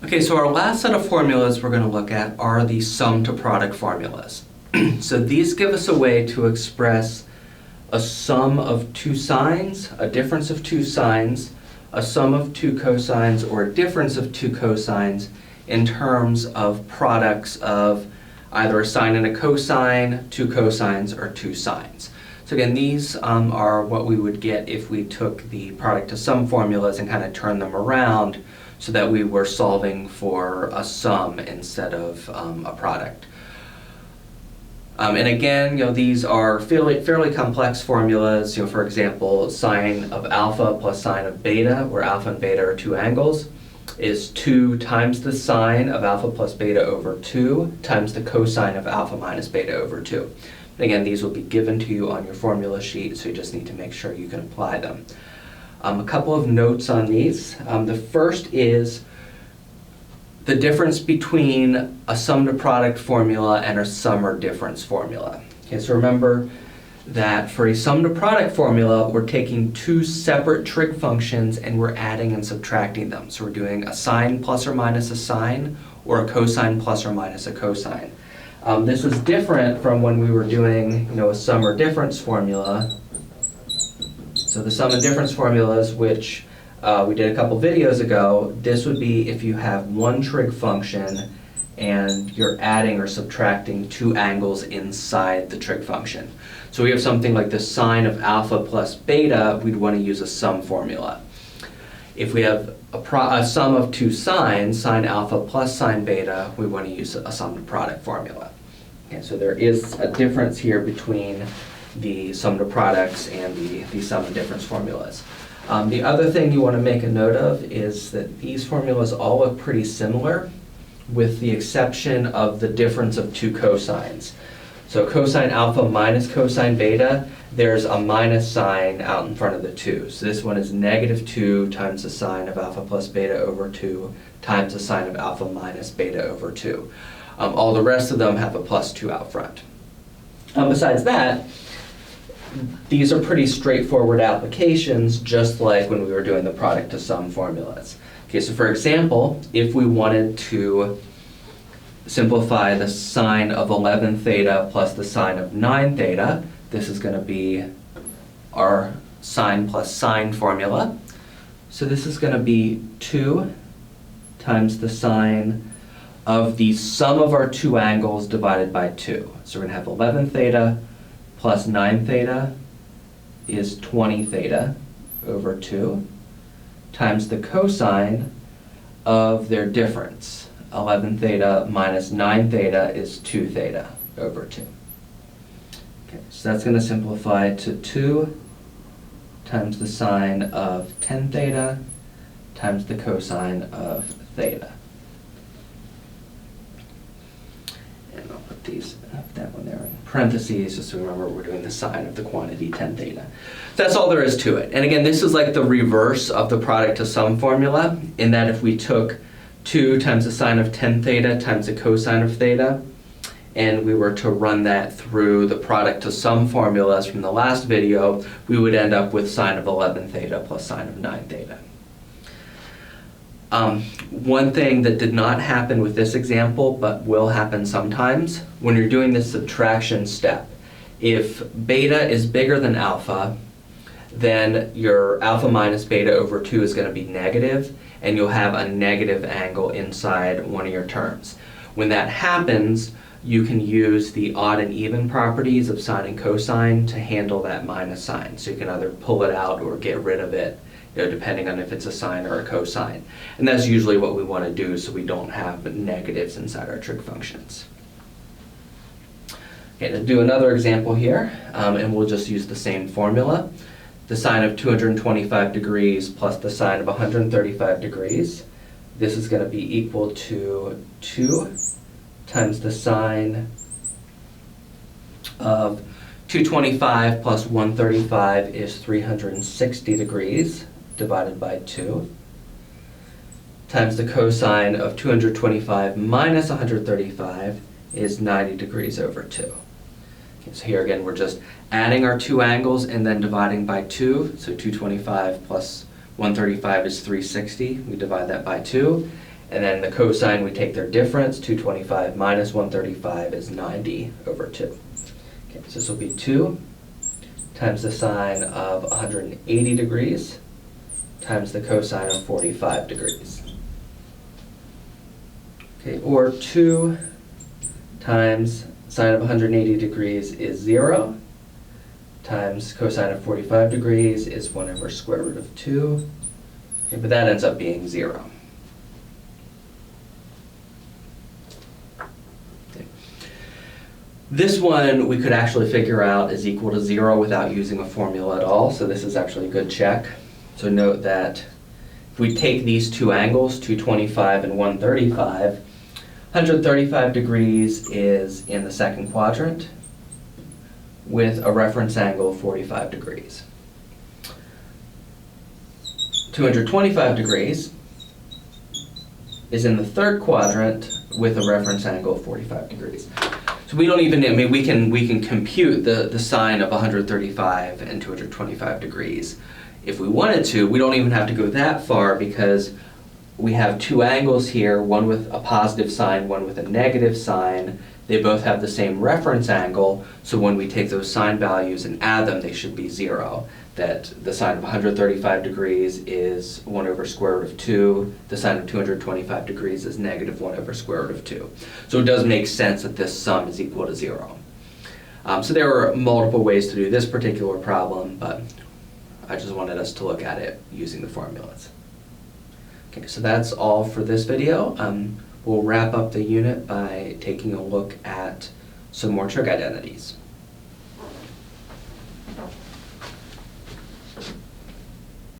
Okay, so our last set of formulas we're going to look at are the sum to product formulas. So these give us a way to express a sum of two sines, a difference of two sines, a sum of two cosines, or a difference of two cosines in terms of products of either a sine and a cosine, two cosines, or two sines. So again, these are what we would get if we took the product to sum formulas and kind of turned them around so that we were solving for a sum instead of a product. And again, these are fairly complex formulas. For example, sine of alpha plus sine of beta, where alpha and beta are two angles, is 2 times the sine of alpha plus beta over 2 times the cosine of alpha minus beta over 2. Again, these will be given to you on your formula sheet, so you just need to make sure you can apply them. A couple of notes on these. The first is the difference between a sum to product formula and a sum or difference formula. Okay, so remember that for a sum to product formula, we're taking two separate trig functions and we're adding and subtracting them. So we're doing a sine plus or minus a sine, or a cosine plus or minus a cosine. This is different from when we were doing a sum or difference formula. So the sum and difference formulas, which we did a couple videos ago, this would be if you have one trig function and you're adding or subtracting two angles inside the trig function. So we have something like the sine of alpha plus beta, we'd want to use a sum formula. If we have a sum of two sines, sine alpha plus sine beta, we want to use a sum to product formula. Okay, so there is a difference here between the sum to products and the sum and difference formulas. The other thing you want to make a note of is that these formulas all look pretty similar, with the exception of the difference of two cosines. So cosine alpha minus cosine beta, there's a minus sign out in front of the 2. So this one is negative 2 times the sine of alpha plus beta over 2 times the sine of alpha minus beta over 2. All the rest of them have a plus 2 out front. Besides that, these are pretty straightforward applications, just like when we were doing the product to sum formulas. Okay, so for example, if we wanted to simplify the sine of 11 theta plus the sine of 9 theta, this is going to be our sine plus sine formula. So this is going to be 2 times the sine of the sum of our two angles divided by 2. So we're going to have 11 theta plus 9 theta is 20 theta over 2 times the cosine of their difference. 11 theta minus 9 theta is 2 theta over 2. Okay, so that's going to simplify to 2 times the sine of 10 theta times the cosine of theta. And I'll put that one there in parentheses, just so remember we're doing the sine of the quantity 10 theta. That's all there is to it. And again, this is like the reverse of the product to sum formula, in that if we took 2 times the sine of 10 theta times the cosine of theta, and we were to run that through the product to sum formulas from the last video, we would end up with sine of 11 theta plus sine of 9 theta. One thing that did not happen with this example, but will happen sometimes, when you're doing this subtraction step, if beta is bigger than alpha, then your alpha minus beta over 2 is going to be negative, and you'll have a negative angle inside one of your terms. When that happens, you can use the odd and even properties of sine and cosine to handle that minus sign. So you can either pull it out or get rid of it, depending on if it's a sine or a cosine. And that's usually what we want to do, so we don't have negatives inside our trig functions. Okay, to do another example here, and we'll just use the same formula. The sine of 225 degrees plus the sine of 135 degrees. This is going to be equal to 2 times the sine of 225 plus 135 is 360 degrees divided by 2 times the cosine of 225 minus 135 is 90 degrees over 2. Okay, so here again we're just adding our two angles and then dividing by 2. So 225 plus 135 is 360. We divide that by 2. And then the cosine, we take their difference, 225 minus 135 is 90 over 2. Okay, so this will be 2 times the sine of 180 degrees times the cosine of 45 degrees. Okay, or 2 times sine of 180 degrees is 0, times cosine of 45 degrees is 1 over square root of 2. Okay, but that ends up being 0. Okay. This one we could actually figure out is equal to 0 without using a formula at all, so this is actually a good check. So note that if we take these two angles, 225 and 135, 135 degrees is in the second quadrant with a reference angle of 45 degrees. 225 degrees is in the third quadrant with a reference angle of 45 degrees. So we don't even, I mean, we can compute the sine of 135 and 225 degrees if we wanted to. We don't even have to go that far because we have two angles here, one with a positive sine, one with a negative sine. They both have the same reference angle, so when we take those sine values and add them, they should be 0. That the sine of 135 degrees is 1 over square root of 2. The sine of 225 degrees is negative 1 over square root of 2. So it does make sense that this sum is equal to 0. So there are multiple ways to do this particular problem, but I just wanted us to look at it using the formulas. Okay, so that's all for this video. We'll wrap up the unit by taking a look at some more trig identities.